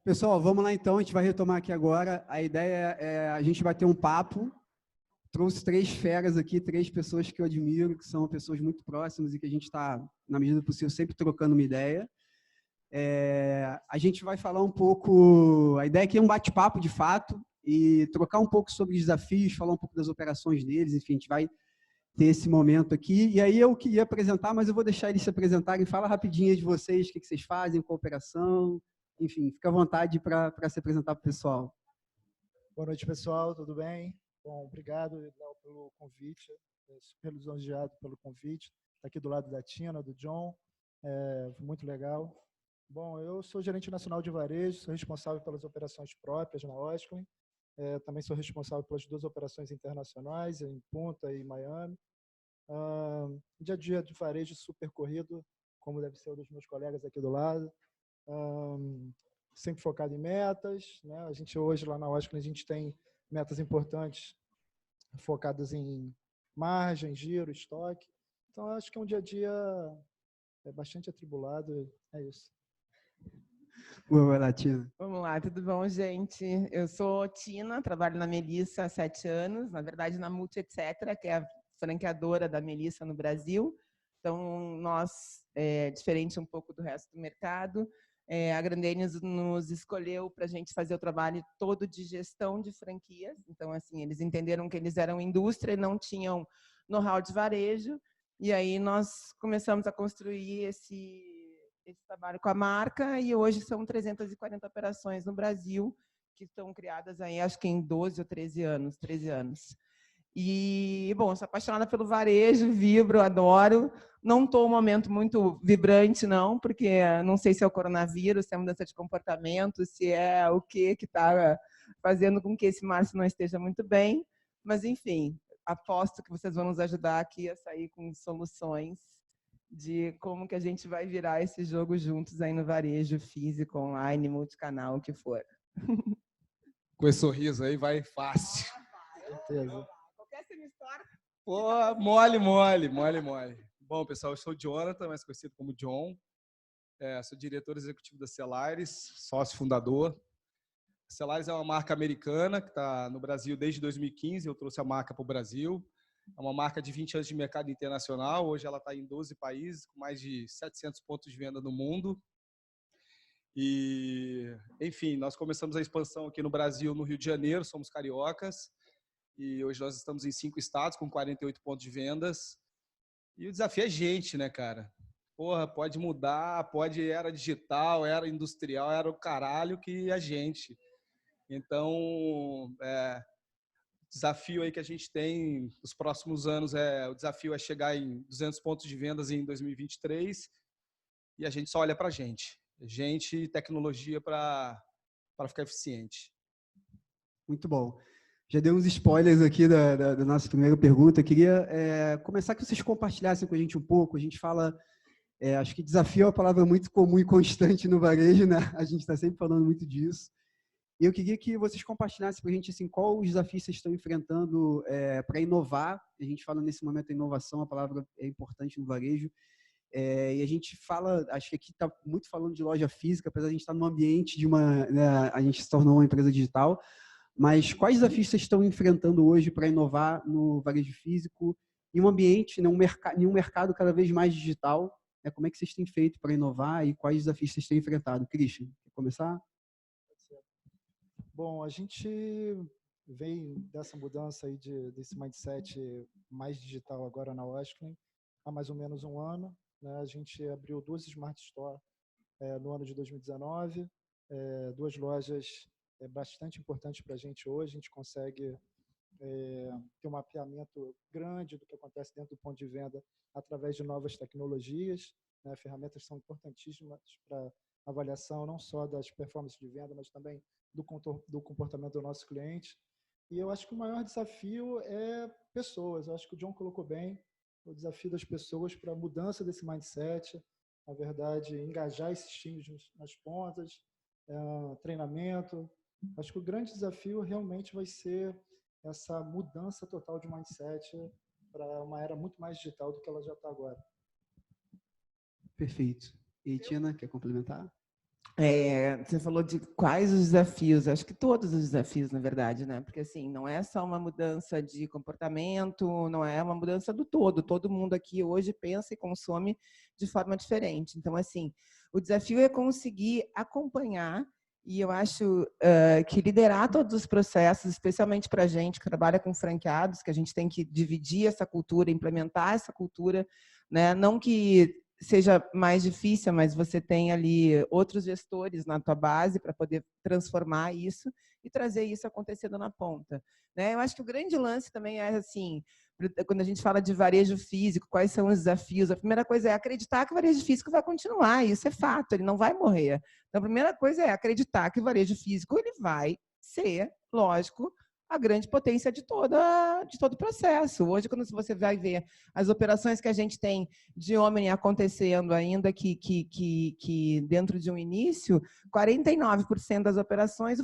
Pessoal, vamos lá então, a gente vai retomar aqui agora. A ideia é a gente bater um papo. Trouxe três feras aqui, três pessoas que eu admiro, que são pessoas muito próximas e que a gente está, na medida do possível, sempre trocando uma ideia. A gente vai falar um pouco, a ideia aqui é um bate-papo de fato, e trocar um pouco sobre os desafios, falar um pouco das operações deles, enfim, a gente vai ter esse momento aqui. E aí eu queria apresentar, mas eu vou deixar eles se apresentarem. Fala rapidinho de vocês, o que vocês fazem, qual operação, enfim, fica à vontade para se apresentar para o pessoal. Boa noite, pessoal, tudo bem? Bom, obrigado, Léo, pelo convite, super lisonjeado pelo convite. Está aqui do lado da Tina, do John, muito legal. Bom, eu sou gerente nacional de varejo, sou responsável pelas operações próprias na Osklen, também sou responsável pelas duas operações internacionais, em Punta e Miami. Dia a dia de varejo super corrido, como deve ser o dos meus colegas aqui do lado. Sempre focado em metas, né? A gente hoje lá na Osklen, a gente tem metas importantes focadas em margem, giro, estoque. Então, acho que é um dia a dia bastante atribulado, é isso. Boa, lá, Tina. Vamos lá, tudo bom, gente? Eu sou Tina, trabalho na Melissa há 7 anos, na verdade na Multi Etc., que é a franqueadora da Melissa no Brasil. Então, nós, diferente um pouco do resto do mercado, a Grandenius nos escolheu para a gente fazer o trabalho todo de gestão de franquias. Então, assim, eles entenderam que eles eram indústria e não tinham know-how de varejo. E aí nós começamos a construir esse trabalho com a marca e hoje são 340 operações no Brasil que estão criadas aí, acho que em 12 ou 13 anos, 13 anos. E, bom, sou apaixonada pelo varejo, vibro, adoro. Não estou num momento muito vibrante, não, porque não sei se é o coronavírus, se é a mudança de comportamento, se é o que está fazendo com que esse março não esteja muito bem. Mas, enfim, aposto que vocês vão nos ajudar aqui a sair com soluções de como que a gente vai virar esse jogo juntos aí no varejo físico, online, multicanal, o que for. Com esse sorriso aí vai fácil. Certeza. Qualquer história. Pô, mole. Bom, pessoal, eu sou o Jonathan, mais conhecido como John. Sou diretor executivo da Cellares, sócio fundador. A Cellares é uma marca americana que está no Brasil desde 2015. Eu trouxe a marca para o Brasil. É uma marca de 20 anos de mercado internacional. Hoje ela está em 12 países, com mais de 700 pontos de venda no mundo. E, enfim, nós começamos a expansão aqui no Brasil, no Rio de Janeiro, somos cariocas. E hoje nós estamos em 5 estados, com 48 pontos de vendas. E o desafio é gente, né, cara? Porra, pode mudar, era digital, era industrial, era o caralho que a gente. Então, o desafio aí que a gente tem nos próximos anos o desafio é chegar em 200 pontos de vendas em 2023 e a gente só olha para gente e tecnologia para ficar eficiente. Muito bom. Já dei uns spoilers aqui da nossa primeira pergunta. Eu queria começar que vocês compartilhassem com a gente um pouco. A gente fala, acho que desafio é uma palavra muito comum e constante no varejo, né? A gente está sempre falando muito disso. E eu queria que vocês compartilhassem para a gente assim, qual os desafios vocês estão enfrentando para inovar. A gente fala nesse momento da inovação, a palavra é importante no varejo. E a gente fala, acho que aqui está muito falando de loja física, apesar de a gente estar num ambiente de a gente se tornou uma empresa digital. Mas quais desafios vocês estão enfrentando hoje para inovar no varejo físico, em um ambiente, em um mercado cada vez mais digital? Como é que vocês têm feito para inovar e quais desafios vocês têm enfrentado? Christian, quer começar? Bom, a gente veio dessa mudança aí desse mindset mais digital agora na Osklen há mais ou menos um ano, né? A gente abriu 2 Smart Store no ano de 2019, 2 lojas bastante importantes para a gente hoje. A gente consegue ter um mapeamento grande do que acontece dentro do ponto de venda através de novas tecnologias, né? Ferramentas são importantíssimas para avaliação não só das performances de venda, mas também do comportamento do nosso cliente. E eu acho que o maior desafio é pessoas. Eu acho que o John colocou bem o desafio das pessoas para a mudança desse mindset, na verdade, engajar esses times nas pontas, treinamento. Acho que o grande desafio realmente vai ser essa mudança total de mindset para uma era muito mais digital do que ela já está agora. Perfeito. E Tina, quer complementar? Você falou de quais os desafios, acho que todos os desafios, na verdade, né? Porque assim, não é só uma mudança de comportamento, não é uma mudança do todo mundo aqui hoje pensa e consome de forma diferente. Então, assim, o desafio é conseguir acompanhar, e eu acho que liderar todos os processos, especialmente para a gente que trabalha com franqueados, que a gente tem que dividir essa cultura, implementar essa cultura, né? Não que seja mais difícil, mas você tem ali outros gestores na tua base para poder transformar isso e trazer isso acontecendo na ponta, né? Eu acho que o grande lance também é assim, quando a gente fala de varejo físico, quais são os desafios? A primeira coisa é acreditar que o varejo físico vai continuar, isso é fato, ele não vai morrer. Então, a primeira coisa é acreditar que o varejo físico ele vai ser, lógico, a grande potência de todo o processo. Hoje, quando você vai ver as operações que a gente tem de Omni acontecendo ainda que dentro de um início, 49% das operações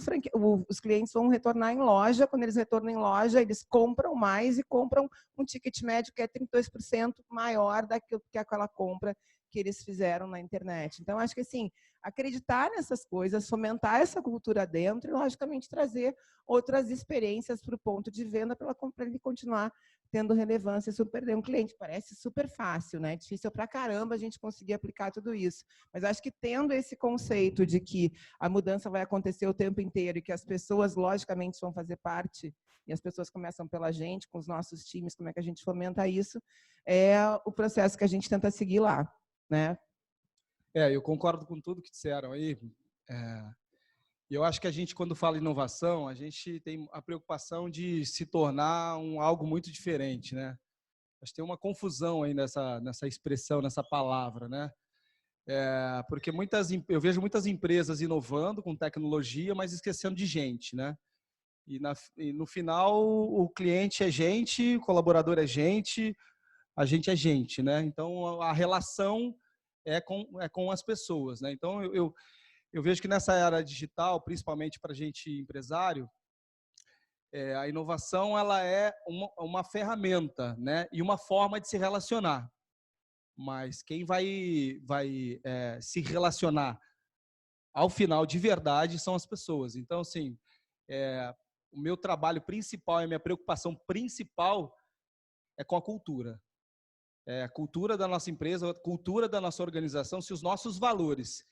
os clientes vão retornar em loja. Quando eles retornam em loja, eles compram mais e compram um ticket médio que é 32% maior daquilo que aquela compra que eles fizeram na internet. Então, acho que assim, acreditar nessas coisas, fomentar essa cultura dentro e, logicamente, trazer outras experiências para o ponto de venda para ele continuar tendo relevância sem perder um cliente. Parece super fácil, né? Difícil pra caramba a gente conseguir aplicar tudo isso. Mas acho que tendo esse conceito de que a mudança vai acontecer o tempo inteiro e que as pessoas, logicamente, vão fazer parte, e as pessoas começam pela gente, com os nossos times, como é que a gente fomenta isso, é o processo que a gente tenta seguir lá, né? Eu concordo com tudo que disseram aí. Eu acho que a gente, quando fala inovação, a gente tem a preocupação de se tornar algo muito diferente, né? Acho que tem uma confusão aí nessa expressão, nessa palavra, né? Porque eu vejo muitas empresas inovando com tecnologia, mas esquecendo de gente, né? E no final, o cliente é gente, o colaborador é gente, a gente é gente, né? Então, a relação é com as pessoas, né? Então, eu vejo que nessa era digital, principalmente para a gente empresário, a inovação ela é uma ferramenta, né? E uma forma de se relacionar. Mas quem vai se relacionar ao final de verdade são as pessoas. Então, assim, o meu trabalho principal, a minha preocupação principal é com a cultura. A cultura da nossa empresa, a cultura da nossa organização, se os nossos valores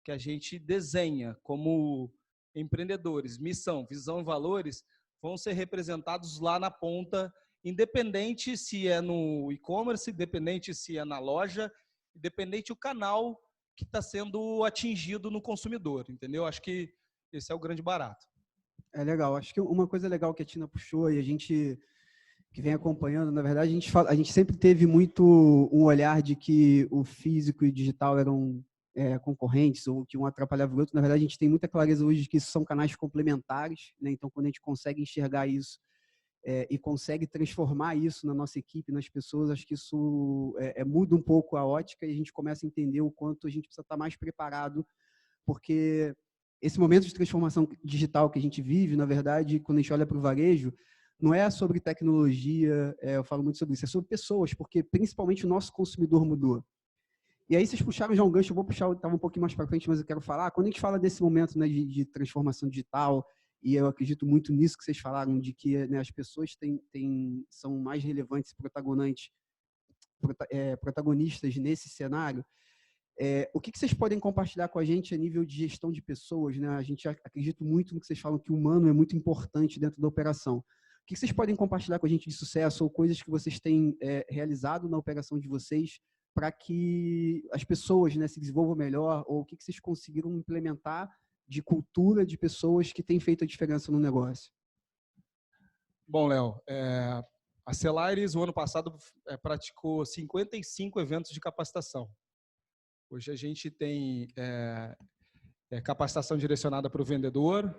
que a gente desenha como empreendedores, missão, visão e valores, vão ser representados lá na ponta, independente se é no e-commerce, independente se é na loja, independente do canal que está sendo atingido no consumidor, entendeu? Acho que esse é o grande barato. É legal. Acho que uma coisa legal que a Tina puxou e a gente que vem acompanhando, na verdade, a gente sempre teve muito um olhar de que o físico e o digital eram concorrentes ou que um atrapalhava o outro. Na verdade, a gente tem muita clareza hoje de que isso são canais complementares, né? Então, quando a gente consegue enxergar isso e consegue transformar isso na nossa equipe, nas pessoas, acho que isso muda um pouco a ótica e a gente começa a entender o quanto a gente precisa estar mais preparado, porque esse momento de transformação digital que a gente vive, na verdade, quando a gente olha para o varejo, não é sobre tecnologia, eu falo muito sobre isso, é sobre pessoas, porque principalmente o nosso consumidor mudou. E aí vocês puxaram já um gancho, eu vou puxar, estava um pouquinho mais para frente, mas eu quero falar, quando a gente fala desse momento, né, de transformação digital, e eu acredito muito nisso que vocês falaram, de que, né, as pessoas são mais relevantes e protagonistas nesse cenário, o que vocês podem compartilhar com a gente a nível de gestão de pessoas, né? A gente acredita muito no que vocês falam, que o humano é muito importante dentro da operação. O que vocês podem compartilhar com a gente de sucesso ou coisas que vocês têm realizado na operação de vocês para que as pessoas, né, se desenvolvam melhor, ou o que vocês conseguiram implementar de cultura de pessoas que têm feito a diferença no negócio? Bom, Léo, a Celaires, o ano passado, praticou 55 eventos de capacitação. Hoje a gente tem capacitação direcionada para o vendedor,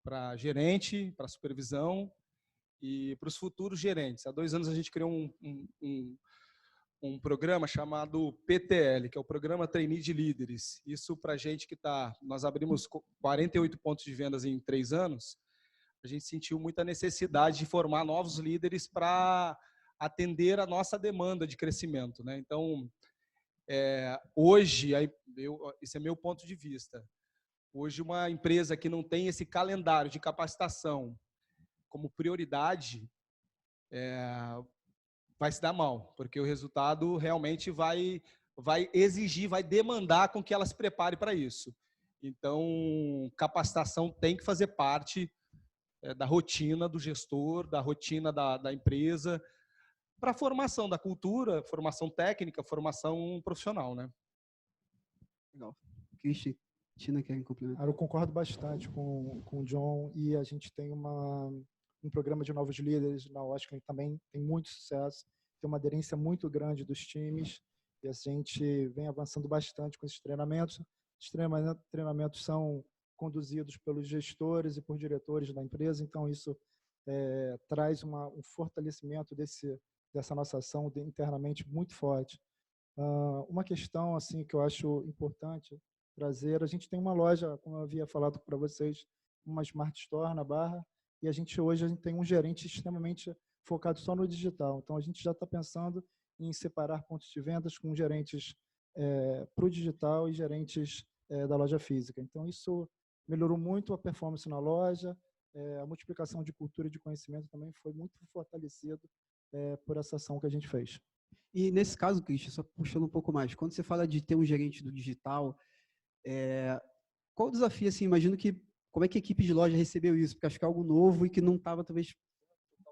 para gerente, para supervisão e para os futuros gerentes. Há 2 anos a gente criou um programa chamado PTL, que é o Programa Trainee de Líderes. Isso para a gente que nós abrimos 48 pontos de vendas em 3 anos, a gente sentiu muita necessidade de formar novos líderes para atender a nossa demanda de crescimento, né? Então, Hoje, esse é meu ponto de vista, hoje uma empresa que não tem esse calendário de capacitação como prioridade, vai se dar mal, porque o resultado realmente vai exigir, vai demandar com que ela se prepare para isso. Então, capacitação tem que fazer parte da rotina do gestor, da rotina da empresa, para a formação da cultura, formação técnica, formação profissional, né? Legal. Christian, Tina, querem complementar? Eu concordo bastante com o John, e a gente tem um programa de novos líderes na Osklen que também tem muito sucesso, tem uma aderência muito grande dos times, e a gente vem avançando bastante com esses treinamentos. Os treinamentos são conduzidos pelos gestores e por diretores da empresa, então isso traz um fortalecimento dessa nossa ação internamente muito forte. Uma questão assim que eu acho importante trazer, a gente tem uma loja, como eu havia falado para vocês, uma Smart Store na Barra, e hoje a gente tem um gerente extremamente focado só no digital. Então, a gente já está pensando em separar pontos de vendas com gerentes para o digital e gerentes da loja física. Então, isso melhorou muito a performance na loja, a multiplicação de cultura e de conhecimento também foi muito fortalecido por essa ação que a gente fez. E nesse caso, Christian, só puxando um pouco mais, quando você fala de ter um gerente do digital, qual o desafio, assim, imagino que, como é que a equipe de loja recebeu isso? Porque acho que é algo novo e que não estava, talvez,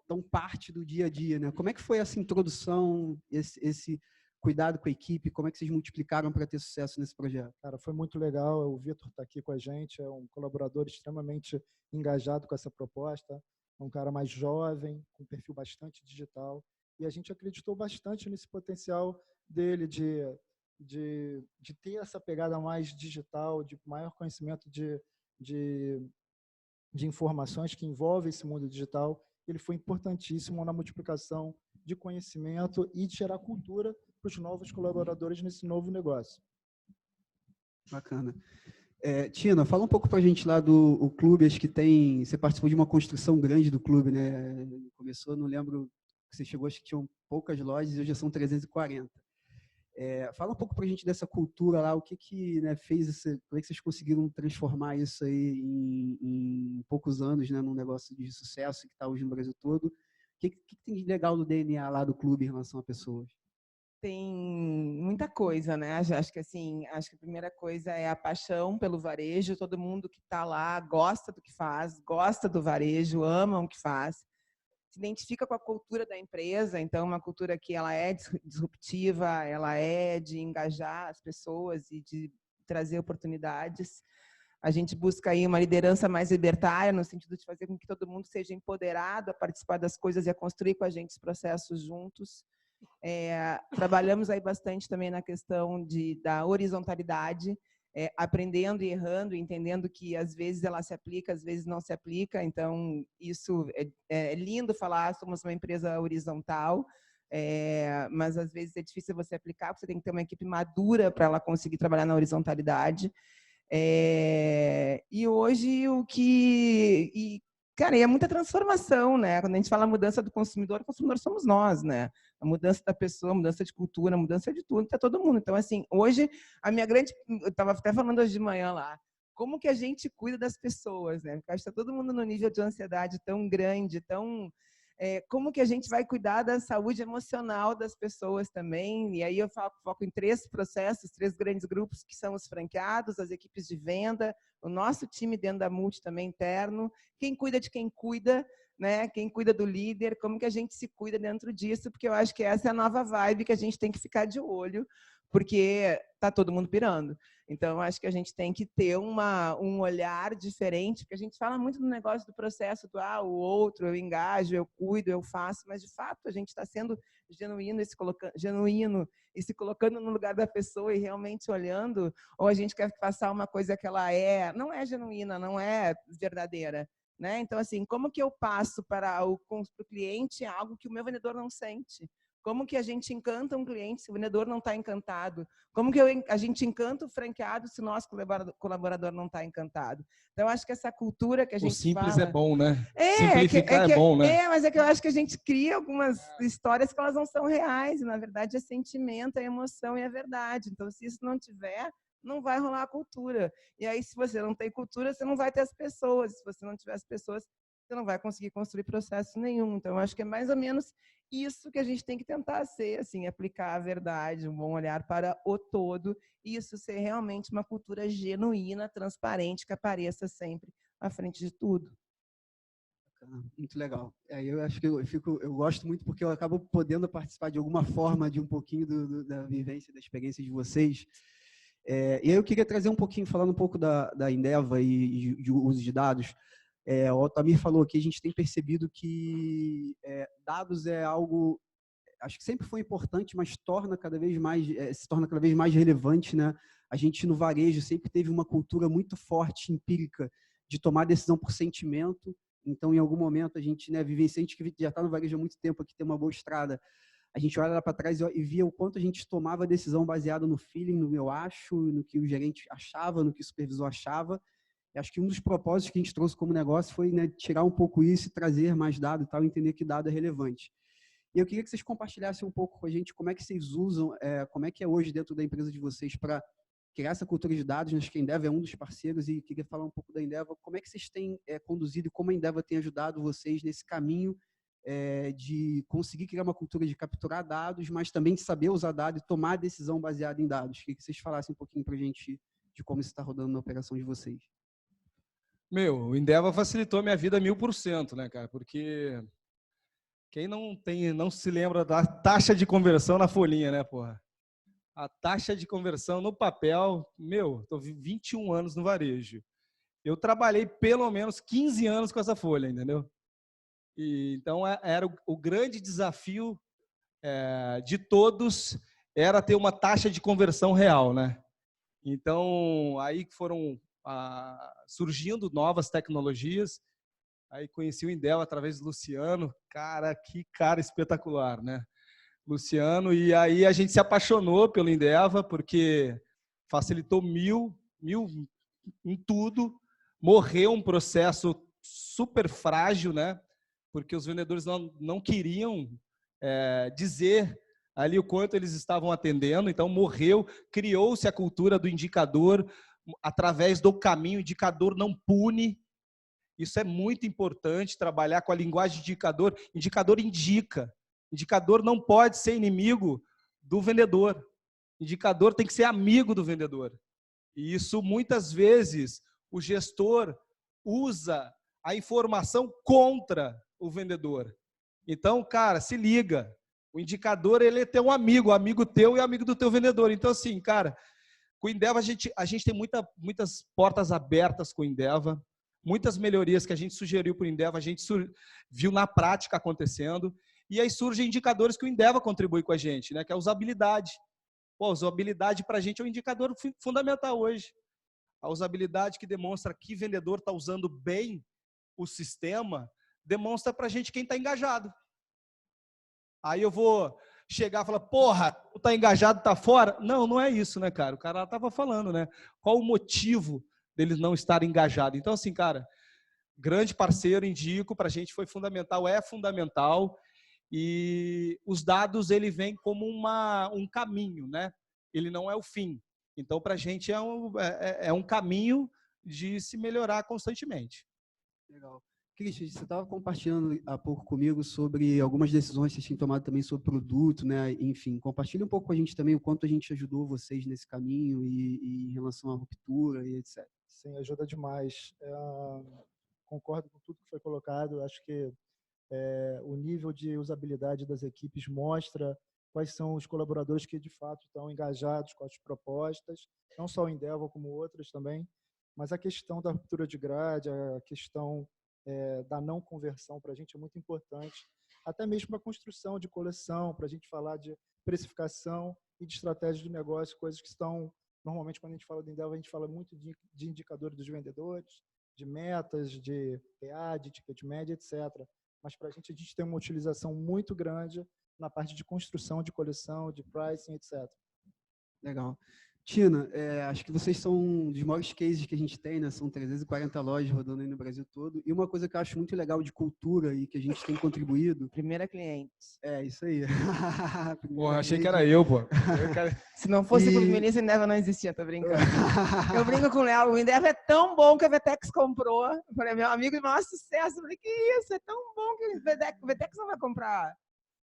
tão parte do dia a dia, né? Como é que foi essa introdução, esse cuidado com a equipe? Como é que vocês multiplicaram para ter sucesso nesse projeto? Cara, foi muito legal. O Vitor está aqui com a gente, é um colaborador extremamente engajado com essa proposta, é um cara mais jovem, com um perfil bastante digital, e a gente acreditou bastante nesse potencial dele de ter essa pegada mais digital, de maior conhecimento de informações que envolve esse mundo digital. Ele foi importantíssimo na multiplicação de conhecimento e de gerar cultura para os novos colaboradores nesse novo negócio. Bacana. Tina, fala um pouco para a gente lá do clube, acho que você participou de uma construção grande do clube, né? Começou, não lembro, você chegou, acho que tinham poucas lojas, hoje já são 340. Fala um pouco para a gente dessa cultura lá, o que né, fez como é que vocês conseguiram transformar isso aí em poucos anos, né, num negócio de sucesso que está hoje no Brasil todo? O que tem de legal no DNA lá do clube em relação a pessoas? Tem muita coisa, né? Acho que a primeira coisa é a paixão pelo varejo. Todo mundo que está lá gosta do que faz, gosta do varejo, ama o que faz, se identifica com a cultura da empresa. Então, uma cultura que ela é disruptiva, ela é de engajar as pessoas e de trazer oportunidades. A gente busca aí uma liderança mais libertária, no sentido de fazer com que todo mundo seja empoderado a participar das coisas e a construir com a gente os processos juntos. Trabalhamos aí bastante também na questão da horizontalidade, aprendendo e errando, entendendo que às vezes ela se aplica, às vezes não se aplica. Então, isso é lindo falar, somos uma empresa horizontal, mas às vezes é difícil você aplicar, porque você tem que ter uma equipe madura para ela conseguir trabalhar na horizontalidade. E hoje cara, é muita transformação, né? Quando a gente fala mudança do consumidor, o consumidor somos nós, né? A mudança da pessoa, a mudança de cultura, a mudança de tudo, tá todo mundo. Então, assim, hoje, eu estava até falando hoje de manhã lá, como que a gente cuida das pessoas, né? Porque acho que está todo mundo no nível de ansiedade tão grande, como que a gente vai cuidar da saúde emocional das pessoas também? E aí eu foco em 3 processos, 3 grandes grupos, que são os franqueados, as equipes de venda, o nosso time dentro da Multi também interno, quem cuida de quem cuida, né? Quem cuida do líder, como que a gente se cuida dentro disso, porque eu acho que essa é a nova vibe que a gente tem que ficar de olho, porque está todo mundo pirando. Então, acho que a gente tem que ter um olhar diferente, porque a gente fala muito no negócio do processo do o outro, eu engajo, eu cuido, eu faço, mas, de fato, a gente está sendo genuíno e se colocando no lugar da pessoa e realmente olhando, ou a gente quer passar uma coisa que ela não é genuína, não é verdadeira. Né? Então, assim, como que eu passo para o cliente algo que o meu vendedor não sente? Como que a gente encanta um cliente se o vendedor não está encantado? Como que a gente encanta o franqueado se o nosso colaborador não está encantado? Então, acho que essa cultura que a gente O simples fala... é bom, né? É, Simplificar é bom, né? mas é que eu acho que a gente cria algumas histórias que elas não são reais. E, na verdade, é sentimento, é emoção e é verdade. Então, se isso não tiver, não vai rolar a cultura. E aí, se você não tem cultura, você não vai ter as pessoas. Se você não tiver as pessoas, você não vai conseguir construir processo nenhum. Então, eu acho que é mais ou menos isso que a gente tem que tentar ser, assim, aplicar a verdade, um bom olhar para o todo, e isso ser realmente uma cultura genuína, transparente, que apareça sempre à frente de tudo. Muito legal. Eu acho que eu gosto muito porque eu acabo podendo participar de alguma forma de um pouquinho da vivência, da experiência de vocês. E aí eu queria trazer um pouquinho, falando um pouco da Endeva e de uso de dados. O Altamir falou que a gente tem percebido que dados é algo, acho que sempre foi importante, mas se torna cada vez mais relevante, né? A gente no varejo sempre teve uma cultura muito forte, empírica, de tomar decisão por sentimento. Então, em algum momento, a gente, né, vivenciante que já está no varejo há muito tempo, aqui tem uma boa estrada, a gente olha lá para trás e via o quanto a gente tomava decisão baseada no feeling, no eu acho, no que o gerente achava, no que o supervisor achava. E acho que um dos propósitos que a gente trouxe como negócio foi, né, tirar um pouco isso e trazer mais dado e tal, entender que dado é relevante. E eu queria que vocês compartilhassem um pouco com a gente como é que vocês usam, como é que é hoje dentro da empresa de vocês para criar essa cultura de dados. Acho que a Endeva é um dos parceiros e queria falar um pouco da Endeva. Como é que vocês têm conduzido e como a Endeva tem ajudado vocês nesse caminho de conseguir criar uma cultura de capturar dados, mas também de saber usar dados e tomar decisão baseada em dados. Queria que vocês falassem um pouquinho para a gente de como isso está rodando na operação de vocês. O Endeva facilitou minha vida 1000%, né, cara? Porque quem não se lembra da taxa de conversão na folhinha, né, porra? A taxa de conversão no papel, tô 21 anos no varejo. Eu trabalhei pelo menos 15 anos com essa folha, entendeu? Então, era o grande desafio de todos, era ter uma taxa de conversão real, né? Então, aí foram surgindo novas tecnologias. Aí conheci o Endeva através do Luciano. Cara, que cara espetacular, né? Luciano. E aí a gente se apaixonou pelo Endeva, porque facilitou mil em tudo. Morreu um processo super frágil, né? Porque os vendedores não queriam dizer ali o quanto eles estavam atendendo. Então, morreu. Criou-se a cultura do indicador através do caminho. O indicador não pune. Isso é muito importante, trabalhar com a linguagem de indicador. Indicador indica. Indicador não pode ser inimigo do vendedor. Indicador tem que ser amigo do vendedor. E isso, muitas vezes, o gestor usa a informação contra o vendedor. Então, cara, se liga. O indicador, ele é teu amigo teu e amigo do teu vendedor. Então, assim, cara, com o Endeva, a gente tem muitas portas abertas com o Endeva, muitas melhorias que a gente sugeriu para o Endeva, a gente viu na prática acontecendo, e aí surgem indicadores que o Endeva contribui com a gente, né, que é a usabilidade. Pô, a usabilidade para a gente é um indicador fundamental hoje. A usabilidade que demonstra que vendedor está usando bem o sistema, demonstra para a gente quem está engajado. Aí eu vou chegar e falar, porra, tu tá engajado, tá fora? Não, não é isso, né, cara? O cara tava falando, né? Qual o motivo deles não estarem engajados? Então, assim, cara, grande parceiro, indico, pra gente foi fundamental, é fundamental. E os dados, ele vem como um caminho, né? Ele não é o fim. Então, pra gente é um caminho de se melhorar constantemente. Legal. Cristian, você estava compartilhando há pouco comigo sobre algumas decisões que vocês têm tomado também sobre produto, né? Enfim, compartilhe um pouco com a gente também o quanto a gente ajudou vocês nesse caminho e em relação à ruptura e etc. Sim, ajuda demais. Concordo com tudo que foi colocado. Acho que o nível de usabilidade das equipes mostra quais são os colaboradores que de fato estão engajados com as propostas, não só o Endeva como outras também, mas a questão da ruptura de grade, a questão da não conversão para a gente é muito importante, até mesmo para a construção de coleção, para a gente falar de precificação e de estratégia de negócio, coisas que estão, normalmente quando a gente fala do Endeva, a gente fala muito de indicadores dos vendedores, de metas, de PA, de ticket média, etc. Mas para a gente tem uma utilização muito grande na parte de construção de coleção, de pricing, etc. Legal. Tina, acho que vocês são um dos maiores cases que a gente tem, né? São 340 lojas rodando aí no Brasil todo. E uma coisa que eu acho muito legal de cultura e que a gente tem contribuído... Primeira cliente. É, isso aí. Porra, achei que era eu, pô. Se não fosse por Melissa, a Indeva não existia, tô brincando. Eu brinco com o Léo, o Indeva é tão bom que a Vetex comprou. Eu falei, meu amigo, maior sucesso. Eu falei, que isso, é tão bom que o Vetex não vai comprar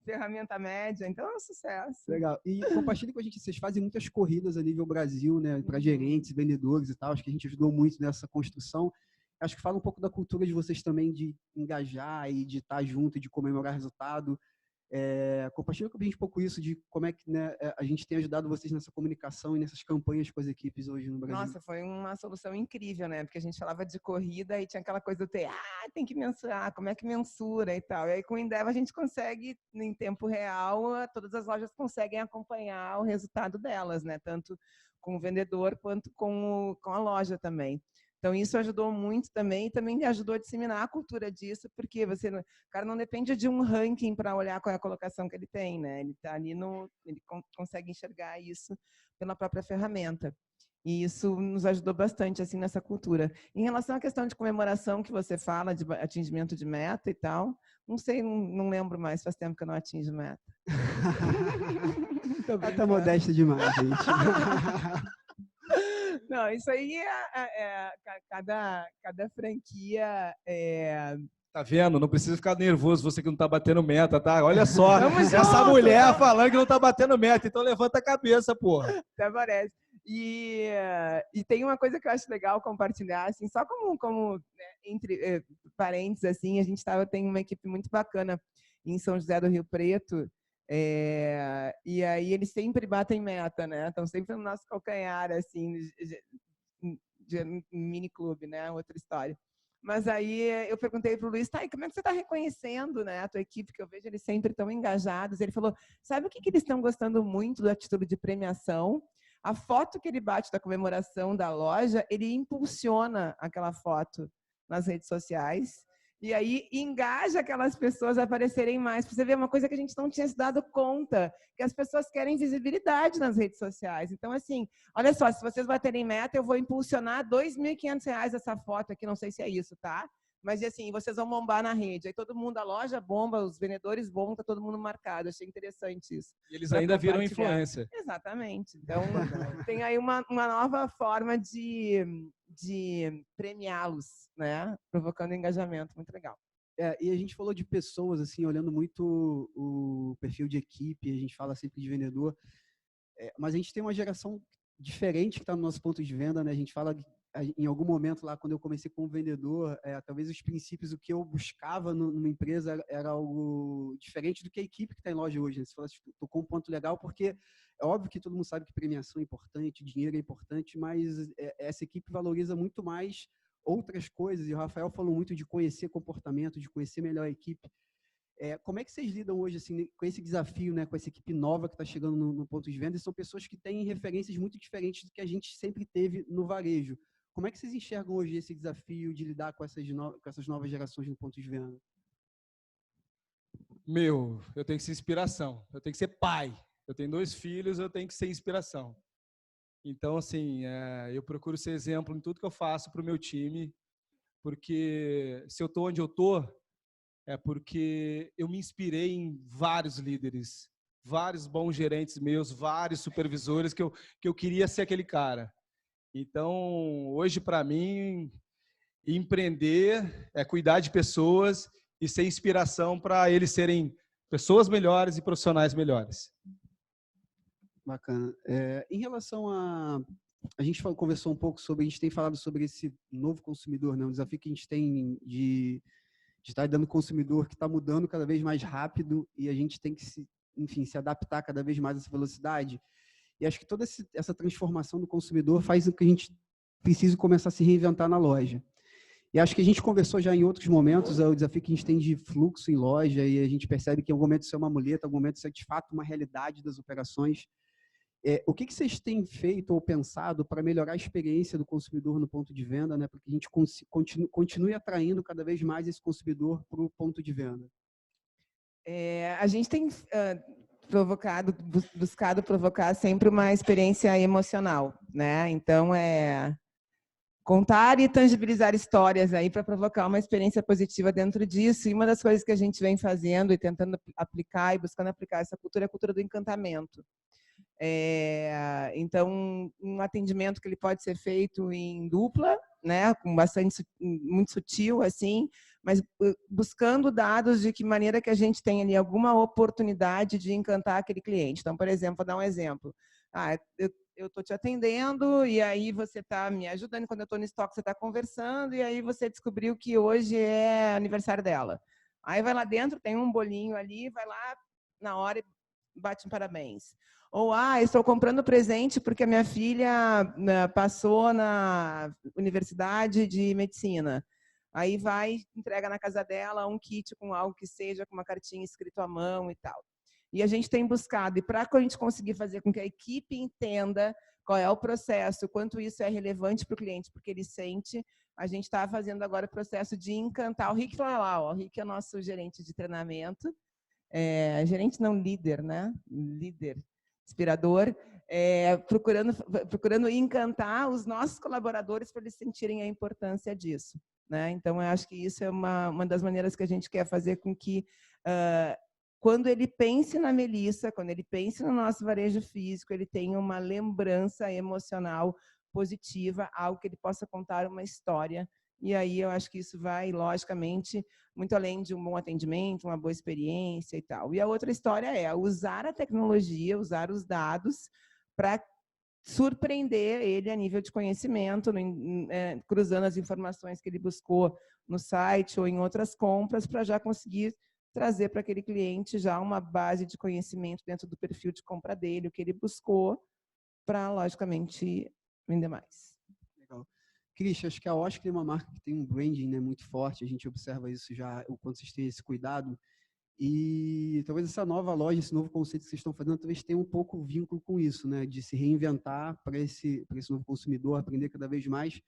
ferramenta média, então é um sucesso. Legal. E compartilhe com a gente, vocês fazem muitas corridas a nível Brasil, né, para gerentes, vendedores e tal, acho que a gente ajudou muito nessa construção. Acho que fala um pouco da cultura de vocês também de engajar e de estar junto e de comemorar resultado. Compartilha com a gente um pouco isso de como é que, né, a gente tem ajudado vocês nessa comunicação e nessas campanhas com as equipes hoje no Brasil. Nossa, foi uma solução incrível, né? Porque a gente falava de corrida e tinha aquela coisa do tem que mensurar, como é que mensura e tal. E aí com o Indeva a gente consegue, em tempo real, todas as lojas conseguem acompanhar o resultado delas, né? Tanto com o vendedor quanto com a loja também. Então, isso ajudou muito também, e também ajudou a disseminar a cultura disso, porque o cara não depende de um ranking para olhar qual é a colocação que ele tem, né? Ele está ali ele consegue enxergar isso pela própria ferramenta. E isso nos ajudou bastante, assim, nessa cultura. Em relação à questão de comemoração que você fala, de atingimento de meta e tal, não sei, não lembro mais, faz tempo que eu não atingo meta. Tá modesta demais, gente. Não, isso aí cada franquia Tá vendo? Não precisa ficar nervoso você que não tá batendo meta, tá? Olha só, essa junto, mulher falando que não tá batendo meta, então levanta a cabeça, porra. Até parece. E tem uma coisa que eu acho legal compartilhar, assim, só como né, entre parênteses, assim, a gente tem uma equipe muito bacana em São José do Rio Preto, e aí eles sempre batem meta, né? Estão sempre no nosso calcanhar, assim, de mini clube, né? Outra história. Mas aí eu perguntei para o Luiz, e como é que você está reconhecendo, né, a tua equipe, que eu vejo eles sempre tão engajados? Ele falou, sabe o que eles estão gostando muito da atitude de premiação? A foto que ele bate da comemoração da loja, ele impulsiona aquela foto nas redes sociais e aí engaja aquelas pessoas a aparecerem mais. Você vê uma coisa que a gente não tinha se dado conta, que as pessoas querem visibilidade nas redes sociais. Então, assim, olha só, se vocês baterem meta, eu vou impulsionar R$2.500 essa foto aqui, não sei se é isso, tá? Mas, assim, vocês vão bombar na rede. Aí todo mundo, a loja bomba, os vendedores bombam, tá todo mundo marcado. Achei interessante isso. E eles ainda viram influência. Exatamente. Então, tem aí uma nova forma de premiá-los, né? Provocando engajamento. Muito legal. E a gente falou de pessoas, assim, olhando muito o perfil de equipe, a gente fala sempre de vendedor, mas a gente tem uma geração diferente que está no nosso ponto de venda, né? A gente fala em algum momento lá, quando eu comecei como vendedor, talvez os princípios, o que eu buscava numa empresa era algo diferente do que a equipe que está em loja hoje. Né? Você fala, tocou um ponto legal, porque é óbvio que todo mundo sabe que premiação é importante, dinheiro é importante, mas essa equipe valoriza muito mais outras coisas, e o Rafael falou muito de conhecer comportamento, de conhecer melhor a equipe. Como é que vocês lidam hoje assim, com esse desafio, né, com essa equipe nova que está chegando no ponto de venda? E são pessoas que têm referências muito diferentes do que a gente sempre teve no varejo. Como é que vocês enxergam hoje esse desafio de lidar com essas novas gerações no ponto de venda? Eu tenho que ser inspiração. Eu tenho que ser pai. Eu tenho 2 filhos, eu tenho que ser inspiração. Então, assim, eu procuro ser exemplo em tudo que eu faço para o meu time, porque se eu estou onde eu estou, é porque eu me inspirei em vários líderes, vários bons gerentes meus, vários supervisores que eu queria ser aquele cara. Então, hoje, para mim, empreender é cuidar de pessoas e ser inspiração para eles serem pessoas melhores e profissionais melhores. Bacana. Em relação a gente conversou um pouco sobre, a gente tem falado sobre esse novo consumidor, né? Um desafio que a gente tem de estar dando consumidor que está mudando cada vez mais rápido e a gente tem que se adaptar cada vez mais a essa velocidade. E acho que toda essa transformação do consumidor faz com que a gente precise começar a se reinventar na loja. E acho que a gente conversou já em outros momentos, o desafio que a gente tem de fluxo em loja, e a gente percebe que em algum momento isso é uma muleta, em algum momento isso é de fato uma realidade das operações. O que vocês têm feito ou pensado para melhorar a experiência do consumidor no ponto de venda, né, para que a gente continue atraindo cada vez mais esse consumidor para o ponto de venda? A gente tem buscado provocar sempre uma experiência emocional, né? Então, contar e tangibilizar histórias aí para provocar uma experiência positiva dentro disso. E uma das coisas que a gente vem fazendo e tentando aplicar e buscando aplicar essa cultura é a cultura do encantamento. Então, um atendimento que ele pode ser feito em dupla, né, com muito sutil, assim, mas buscando dados de que maneira que a gente tem ali alguma oportunidade de encantar aquele cliente. Então, por exemplo, vou dar um exemplo. Eu estou te atendendo e aí você está me ajudando. Quando eu estou no estoque, você está conversando e aí você descobriu que hoje é aniversário dela. Aí vai lá dentro, tem um bolinho ali, vai lá na hora e bate um parabéns. Ou, estou comprando presente porque a minha filha passou na universidade de medicina. Aí vai, entrega na casa dela um kit com algo que seja, com uma cartinha escrito à mão e tal. E a gente tem buscado, e para a gente conseguir fazer com que a equipe entenda qual é o processo, quanto isso é relevante para o cliente, porque ele sente, a gente está fazendo agora o processo de encantar. O Rick falou lá, o Rick é nosso gerente de treinamento, gerente não, líder, né? Líder, inspirador, procurando encantar os nossos colaboradores para eles sentirem a importância disso, né? Então, eu acho que isso é uma das maneiras que a gente quer fazer com que, quando ele pense na Melissa, quando ele pense no nosso varejo físico, ele tenha uma lembrança emocional positiva, algo que ele possa contar uma história. E aí eu acho que isso vai, logicamente, muito além de um bom atendimento, uma boa experiência e tal. E a outra história é usar a tecnologia, usar os dados para surpreender ele a nível de conhecimento, cruzando as informações que ele buscou no site ou em outras compras, para já conseguir trazer para aquele cliente já uma base de conhecimento dentro do perfil de compra dele, o que ele buscou, para, logicamente, vender mais. Legal. Cris, acho que a Osklen é uma marca que tem um branding, né, muito forte, a gente observa isso já, o quanto vocês têm esse cuidado, e talvez essa nova loja, esse novo conceito que vocês estão fazendo, talvez tenha um pouco vínculo com isso, né, de se reinventar para esse novo consumidor, aprender cada vez mais.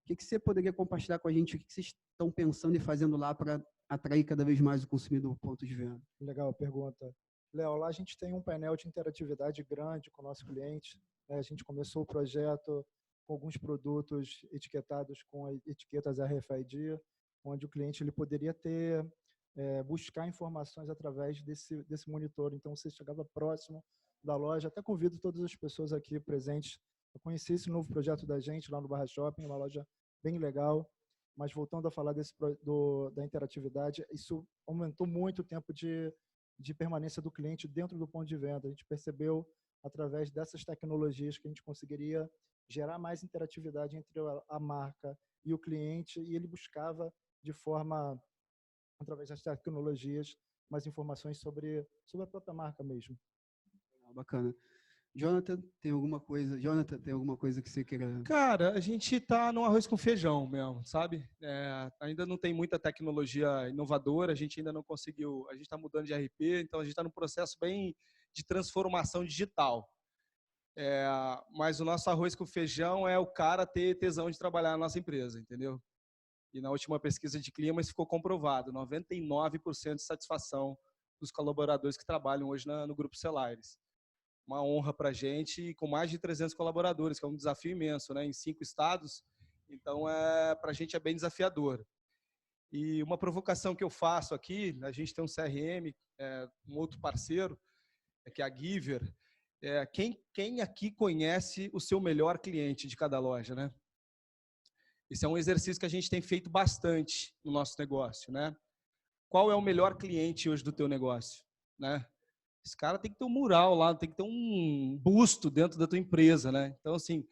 O que você poderia compartilhar com a gente? O que vocês estão pensando e fazendo lá para atrair cada vez mais o consumidor ponto de venda? Legal a pergunta. Léo, lá a gente tem um painel de interatividade grande com o nosso cliente. A gente começou o projeto com alguns produtos etiquetados com etiquetas RFID, onde o cliente ele poderia buscar informações através desse monitor. Então, você chegava próximo da loja. Até convido todas as pessoas aqui presentes a conhecer esse novo projeto da gente lá no Barra Shopping, uma loja bem legal. Mas voltando a falar da interatividade, isso aumentou muito o tempo de permanência do cliente dentro do ponto de venda. A gente percebeu, através dessas tecnologias, que a gente conseguiria gerar mais interatividade entre a marca e o cliente, e ele buscava, de forma, através das tecnologias, mais informações sobre a própria marca mesmo. Bacana. Jonathan, tem alguma coisa que você queira... Cara, a gente tá no arroz com feijão mesmo, sabe? Ainda não tem muita tecnologia inovadora, a gente ainda não conseguiu, a gente está mudando de RP, então a gente está num processo bem de transformação digital. Mas o nosso arroz com feijão é o cara ter tesão de trabalhar na nossa empresa, entendeu? E na última pesquisa de clima isso ficou comprovado, 99% de satisfação dos colaboradores que trabalham hoje no Grupo Cellares. Uma honra para a gente, com mais de 300 colaboradores, que é um desafio imenso, né? Em 5 estados, então para a gente é bem desafiador. E uma provocação que eu faço aqui, a gente tem um CRM, um outro parceiro, que é a Giver. Quem aqui conhece o seu melhor cliente de cada loja, né? Esse é um exercício que a gente tem feito bastante no nosso negócio, né? Qual é o melhor cliente hoje do teu negócio, né? Esse cara tem que ter um mural lá, tem que ter um busto dentro da tua empresa, né? Então, assim,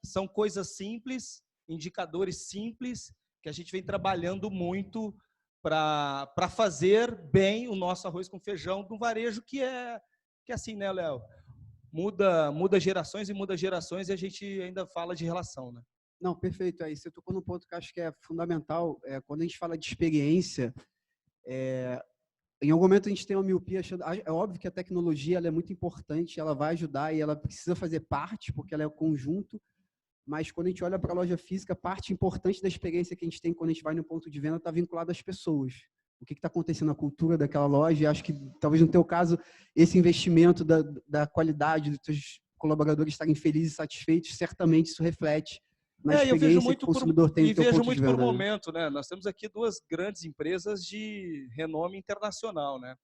são coisas simples, indicadores simples, que a gente vem trabalhando muito para fazer bem o nosso arroz com feijão do varejo, que é assim, né, Léo? Muda gerações e a gente ainda fala de relação, né? Não, perfeito. Aí você tocou num ponto que eu acho que é fundamental. Quando a gente fala de experiência, em algum momento a gente tem uma miopia achando... É óbvio que a tecnologia ela é muito importante, ela vai ajudar e ela precisa fazer parte, porque ela é o conjunto, mas quando a gente olha para a loja física, parte importante da experiência que a gente tem quando a gente vai no ponto de venda está vinculada às pessoas. o que está acontecendo na cultura daquela loja. E acho que, talvez no teu caso, esse investimento da qualidade dos teus colaboradores estarem felizes e satisfeitos, certamente isso reflete na experiência que o consumidor tem no teu ponto de venda. Por momento, né? Nós temos aqui 2 grandes empresas de renome internacional, né?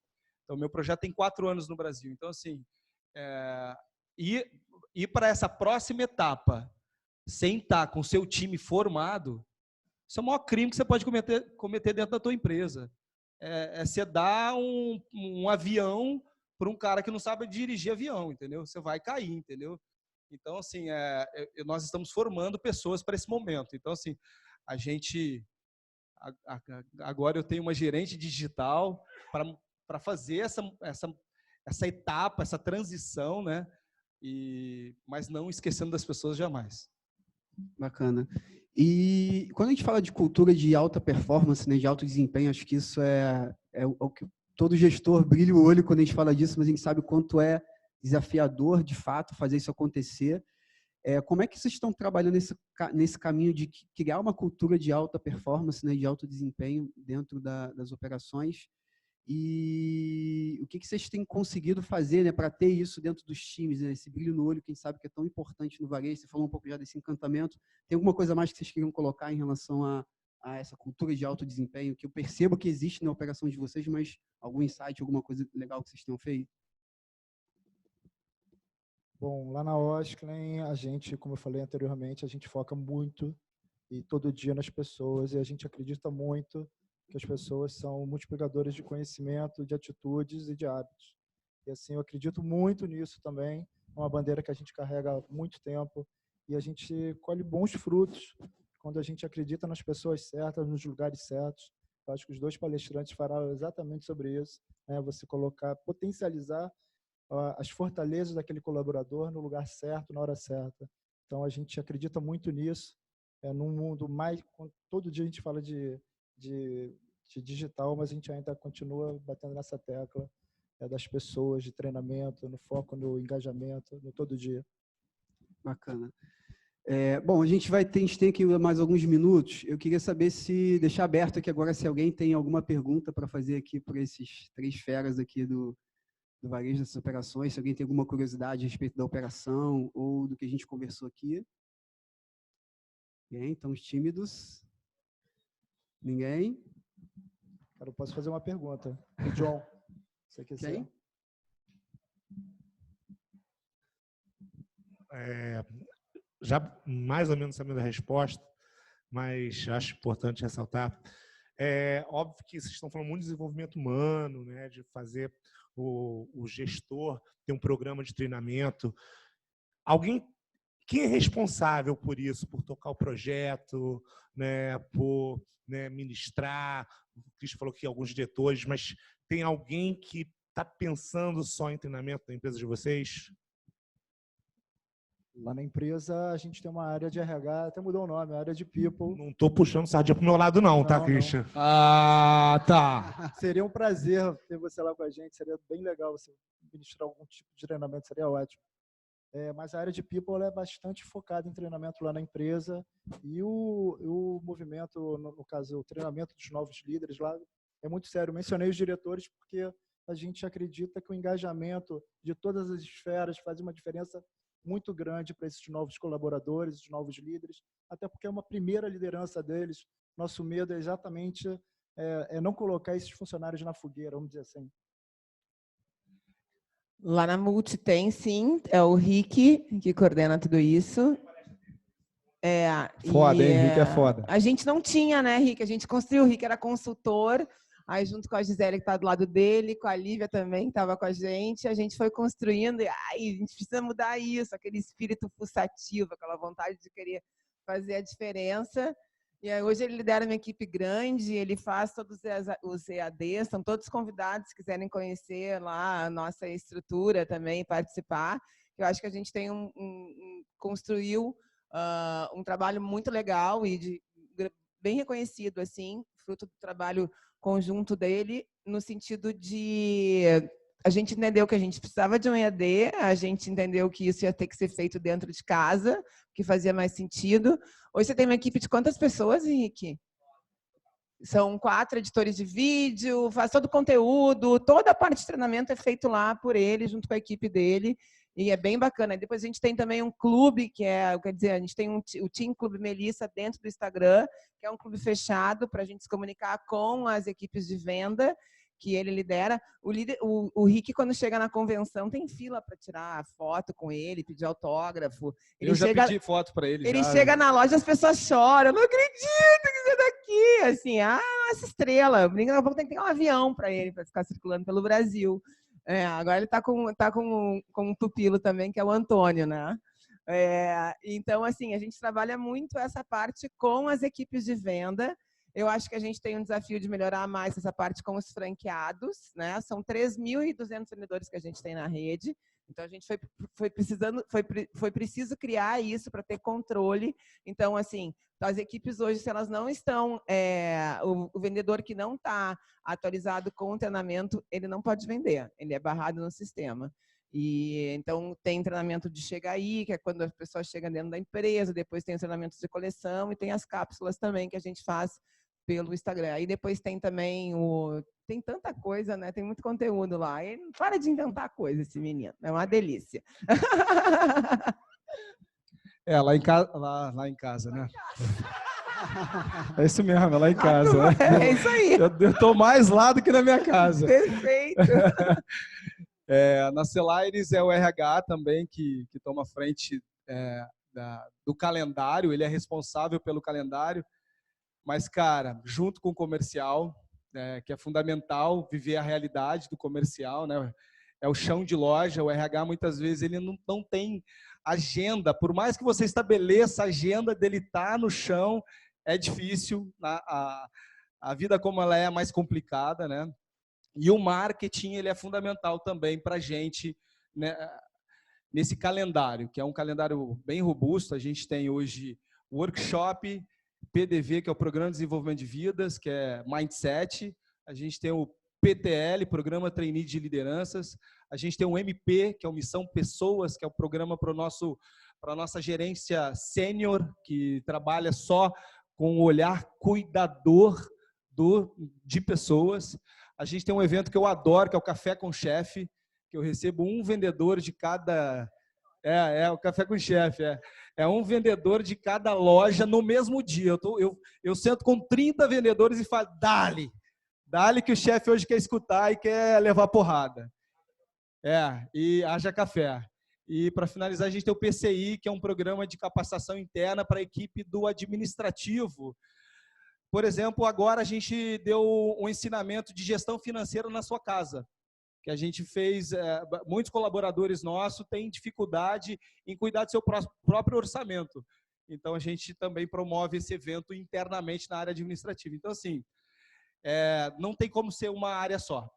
Então, meu projeto tem 4 anos no Brasil. Então, assim, ir para essa próxima etapa sem estar com o seu time formado, isso é o maior crime que você pode cometer dentro da tua empresa. Você dar um avião para um cara que não sabe dirigir avião, entendeu? Você vai cair, entendeu? Então, assim, nós estamos formando pessoas para esse momento. Então, assim, a gente... Agora eu tenho uma gerente digital para fazer essa etapa, essa transição, né? Mas não esquecendo das pessoas jamais. Bacana. E quando a gente fala de cultura de alta performance, né, de alto desempenho, acho que isso é o que todo gestor brilha o olho quando a gente fala disso, mas a gente sabe o quanto é desafiador, de fato, fazer isso acontecer. Como é que vocês estão trabalhando nesse caminho de criar uma cultura de alta performance, né, de alto desempenho dentro das operações? E o que vocês têm conseguido fazer, né, para ter isso dentro dos times, né, esse brilho no olho, quem sabe que é tão importante no varejo? Você falou um pouco já desse encantamento. Tem alguma coisa mais que vocês queriam colocar em relação a essa cultura de alto desempenho, que eu percebo que existe na operação de vocês, mas algum insight, alguma coisa legal que vocês tenham feito? Bom, lá na Osklen, a gente, como eu falei anteriormente, a gente foca muito e todo dia nas pessoas, e a gente acredita muito que as pessoas são multiplicadores de conhecimento, de atitudes e de hábitos. E assim, eu acredito muito nisso também, é uma bandeira que a gente carrega há muito tempo, e a gente colhe bons frutos quando a gente acredita nas pessoas certas, nos lugares certos. Eu acho que os 2 palestrantes falaram exatamente sobre isso, né? Você potencializar as fortalezas daquele colaborador no lugar certo, na hora certa. Então, a gente acredita muito nisso. Num mundo mais... Todo dia a gente fala de digital, mas a gente ainda continua batendo nessa tecla das pessoas, de treinamento, no foco no engajamento, no todo dia. Bacana. Bom, a gente tem aqui mais alguns minutos. Eu queria saber deixar aberto aqui agora se alguém tem alguma pergunta para fazer aqui por esses 3 feras aqui do varejo dessas operações, se alguém tem alguma curiosidade a respeito da operação ou do que a gente conversou aqui. Ninguém? Estão tímidos? Ninguém? Cara, eu posso fazer uma pergunta. O John, você quer ser? Já mais ou menos sabendo a resposta, mas acho importante ressaltar. É óbvio que vocês estão falando muito de desenvolvimento humano, né, de fazer o gestor ter um programa de treinamento. Quem é responsável por isso, por tocar o projeto, né, por ministrar? O Cristian falou que alguns diretores, mas tem alguém que está pensando só em treinamento da empresa de vocês? Lá na empresa, a gente tem uma área de RH, até mudou o nome, a área de People. Não estou puxando sardinha para o meu lado não, tá, Cristian? Não. Ah, tá. Seria um prazer ter você lá com a gente, seria bem legal você ministrar algum tipo de treinamento, seria ótimo. Mas a área de People é bastante focada em treinamento lá na empresa e o movimento, no caso, o treinamento dos novos líderes lá é muito sério. Eu mencionei os diretores porque a gente acredita que o engajamento de todas as esferas faz uma diferença muito grande para esses novos colaboradores, os novos líderes, até porque é uma primeira liderança deles. Nosso medo é exatamente não colocar esses funcionários na fogueira, vamos dizer assim. Lá na Multi tem, sim, é o Rick que coordena tudo isso. Foda, hein? Rick é foda. A gente não tinha, né, Rick? A gente construiu, o Rick era consultor, aí junto com a Gisele, que está do lado dele, com a Lívia também, que estava com a gente foi construindo, e a gente precisa mudar isso, aquele espírito pulsativo, aquela vontade de querer fazer a diferença. E aí, hoje ele lidera uma equipe grande, ele faz todos os EADs, são todos convidados, se quiserem conhecer lá a nossa estrutura também, participar. Eu acho que a gente tem construiu um trabalho muito legal e bem reconhecido, assim, fruto do trabalho conjunto dele, no sentido de a gente entendeu que a gente precisava de um EAD, a gente entendeu que isso ia ter que ser feito dentro de casa, que fazia mais sentido. Hoje você tem uma equipe de quantas pessoas, Henrique? são 4 editores de vídeo, faz todo o conteúdo, toda a parte de treinamento é feito lá por ele, junto com a equipe dele, e é bem bacana. E depois a gente tem também um clube, quer dizer, a gente tem o Team Clube Melissa dentro do Instagram, que é um clube fechado para a gente se comunicar com as equipes de venda, que ele lidera. O Rick, quando chega na convenção, tem fila para tirar foto com ele, pedir autógrafo. Eu já pedi foto para ele. Ele chega na loja, as pessoas choram. Não acredito que você está aqui. Assim, essa estrela. Daqui a pouco tem que ter um avião para ele, para ficar circulando pelo Brasil. Agora ele está com um pupilo também, que é o Antônio, né? Então, assim, a gente trabalha muito essa parte com as equipes de venda. Eu acho que a gente tem um desafio de melhorar mais essa parte com os franqueados, né? São 3.200 vendedores que a gente tem na rede. Então, a gente foi preciso criar isso para ter controle. Então, assim, as equipes hoje, se elas não estão... o vendedor que não está atualizado com o treinamento, ele não pode vender. Ele é barrado no sistema. E então tem treinamento de chega aí, que é quando a pessoa chega dentro da empresa, depois tem os treinamentos de coleção e tem as cápsulas também que a gente faz pelo Instagram. Aí depois tem também tem tanta coisa, né? Tem muito conteúdo lá. Ele não para de inventar coisa, esse menino. É uma delícia. Lá em casa, né? É isso mesmo, é lá em casa. É isso aí. Eu tô mais lá do que na minha casa. Perfeito. Na Celaires é o RH também que toma frente do calendário, ele é responsável pelo calendário, mas, cara, junto com o comercial, que é fundamental viver a realidade do comercial, né? É o chão de loja, o RH muitas vezes ele não tem agenda, por mais que você estabeleça a agenda dele tá no chão, é difícil, a vida como ela é mais complicada, né? E o marketing ele é fundamental também para a gente, né, nesse calendário, que é um calendário bem robusto. A gente tem hoje o workshop PDV, que é o Programa de Desenvolvimento de Vidas, que é Mindset. A gente tem o PTL, Programa Trainee de Lideranças. A gente tem o MP, que é o Missão Pessoas, que é o programa para a nossa gerência sênior, que trabalha só com o olhar cuidador de pessoas. A gente tem um evento que eu adoro, que é o Café com Chefe, que eu recebo um vendedor de cada... o Café com Chefe, é um vendedor de cada loja no mesmo dia. Eu sento com 30 vendedores e falo, dale que o chefe hoje quer escutar e quer levar porrada. E haja café. E, para finalizar, a gente tem o PCI, que é um programa de capacitação interna para a equipe do administrativo. Por exemplo, agora a gente deu um ensinamento de gestão financeira na sua casa, que a gente fez, muitos colaboradores nossos têm dificuldade em cuidar do seu próprio orçamento. Então, a gente também promove esse evento internamente na área administrativa. Então, assim, não tem como ser uma área só.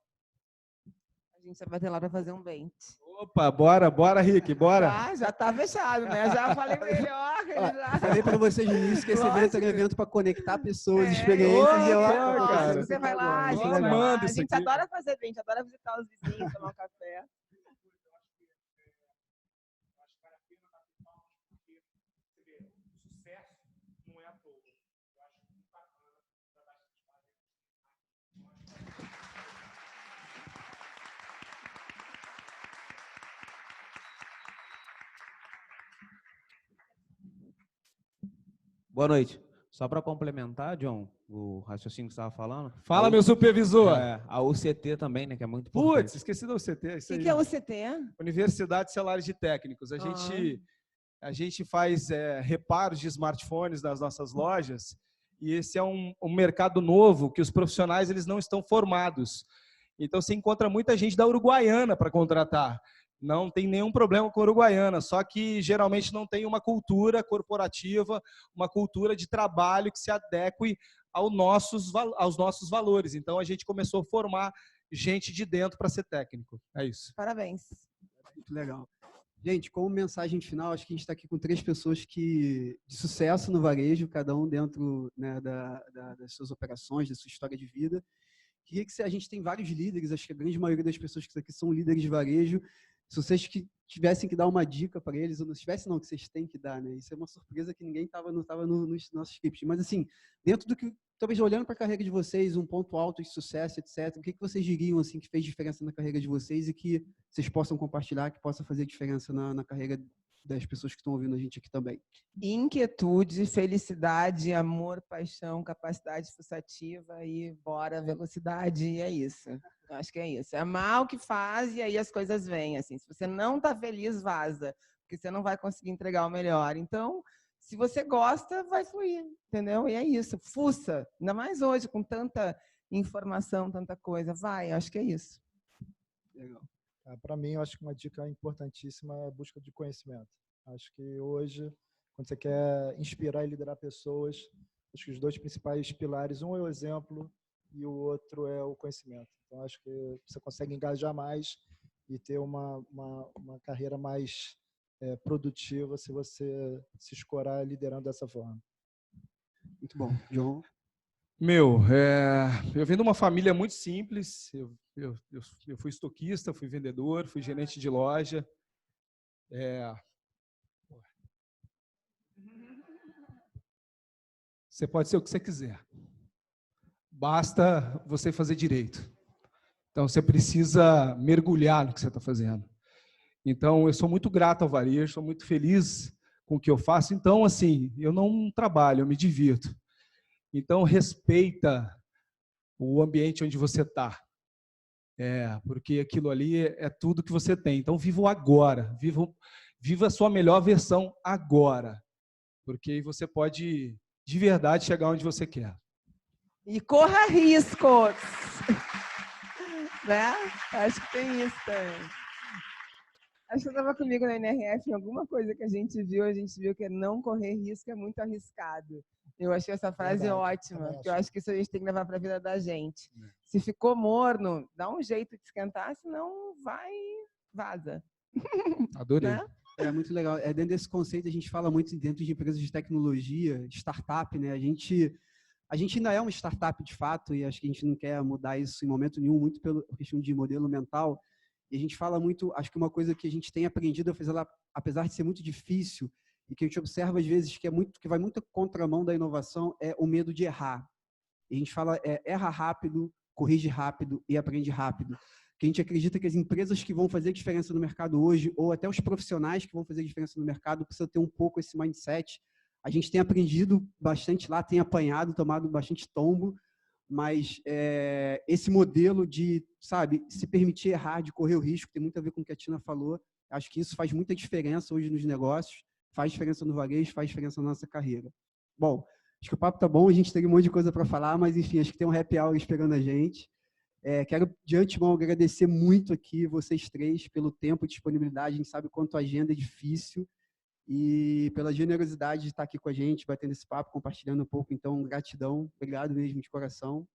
A gente vai ter lá para fazer um bench. Opa, bora, Rick, bora. Já tá fechado, né? Já falei melhor. Falei para vocês no início que esse evento era um evento para conectar pessoas, experiências. Cara, você vai lá, a gente aqui. Adora fazer bench, adora visitar os vizinhos, tomar um café. Boa noite. Só para complementar, John, o raciocínio que você estava falando. Fala, meu supervisor. A UCT também, né, que é muito importante. Putz, esqueci da UCT. O que é a UCT? Universidade de Celulares de Técnicos. A gente faz reparos de smartphones nas nossas lojas e esse é um mercado novo que os profissionais eles não estão formados. Então, você encontra muita gente da Uruguaiana para contratar. Não tem nenhum problema com a Uruguaiana, só que geralmente não tem uma cultura corporativa, uma cultura de trabalho que se adeque aos nossos valores. Então, a gente começou a formar gente de dentro para ser técnico. É isso. Parabéns. Muito legal. Gente, como mensagem final, acho que a gente está aqui com 3 pessoas de sucesso no varejo, cada um dentro, né, das suas operações, da sua história de vida. Queria que a gente tem vários líderes, acho que a grande maioria das pessoas que estão aqui são líderes de varejo. Se vocês tivessem que dar uma dica para eles, ou não tivessem, não, que vocês têm que dar, né? Isso é uma surpresa que ninguém estava nos nossos scripts. Mas, assim, dentro do que talvez olhando para a carreira de vocês, um ponto alto de sucesso, etc. O que vocês diriam assim que fez diferença na carreira de vocês e que vocês possam compartilhar, que possa fazer diferença na carreira das pessoas que estão ouvindo a gente aqui também? Inquietude, felicidade, amor, paixão, capacidade fuçativa e bora, velocidade, e é isso. Eu acho que é isso. É amar o que faz e aí as coisas vêm. Assim. Se você não está feliz, vaza, porque você não vai conseguir entregar o melhor. Então, se você gosta, vai fluir, entendeu? E é isso. Fuça, ainda mais hoje, com tanta informação, tanta coisa. Vai, acho que é isso. Legal. Para mim, eu acho que uma dica importantíssima é a busca de conhecimento. Acho que hoje, quando você quer inspirar e liderar pessoas, acho que os dois principais pilares, um é o exemplo e o outro é o conhecimento. Então, acho que você consegue engajar mais e ter uma carreira mais produtiva se você se escorar liderando dessa forma. Muito bom. John? Eu venho de uma família muito simples. Eu fui estoquista, fui vendedor, fui gerente de loja. Você pode ser o que você quiser. Basta você fazer direito. Então, você precisa mergulhar no que você está fazendo. Então, eu sou muito grato ao varejo, sou muito feliz com o que eu faço. Então, assim, eu não trabalho, eu me divirto. Então, respeita o ambiente onde você está. Porque aquilo ali é tudo que você tem. Então, viva o agora. Viva a sua melhor versão agora. Porque aí você pode, de verdade, chegar onde você quer. E corra riscos. Né? Acho que tem isso também. Acho que estava comigo na NRF, em alguma coisa que a gente viu que não correr risco é muito arriscado. Eu achei essa frase ótima, porque eu acho que isso a gente tem que levar para a vida da gente. Se ficou morno, dá um jeito de esquentar, senão vaza. Adorei. Né? É muito legal. Dentro desse conceito, a gente fala muito dentro de empresas de tecnologia, startup, né? A gente ainda é uma startup de fato e acho que a gente não quer mudar isso em momento nenhum, muito pela questão de modelo mental. E a gente fala muito, acho que uma coisa que a gente tem aprendido a fazer lá, apesar de ser muito difícil e que a gente observa às vezes que vai muito contramão da inovação, é o medo de errar. E a gente fala, erra rápido, corrige rápido e aprende rápido. Que a gente acredita que as empresas que vão fazer diferença no mercado hoje, ou até os profissionais que vão fazer diferença no mercado, precisam ter um pouco esse mindset. A gente tem aprendido bastante lá, tem apanhado, tomado bastante tombo, mas esse modelo de, sabe, se permitir errar, de correr o risco, tem muito a ver com o que a Tina falou. Acho que isso faz muita diferença hoje nos negócios, faz diferença no varejo, faz diferença na nossa carreira. Bom, acho que o papo tá bom, a gente tem um monte de coisa para falar, mas enfim, acho que tem um happy hour esperando a gente. Quero, de antemão, agradecer muito aqui vocês três pelo tempo e disponibilidade. A gente sabe quanto a agenda é difícil e pela generosidade de estar aqui com a gente, batendo esse papo, compartilhando um pouco. Então, gratidão. Obrigado mesmo, de coração.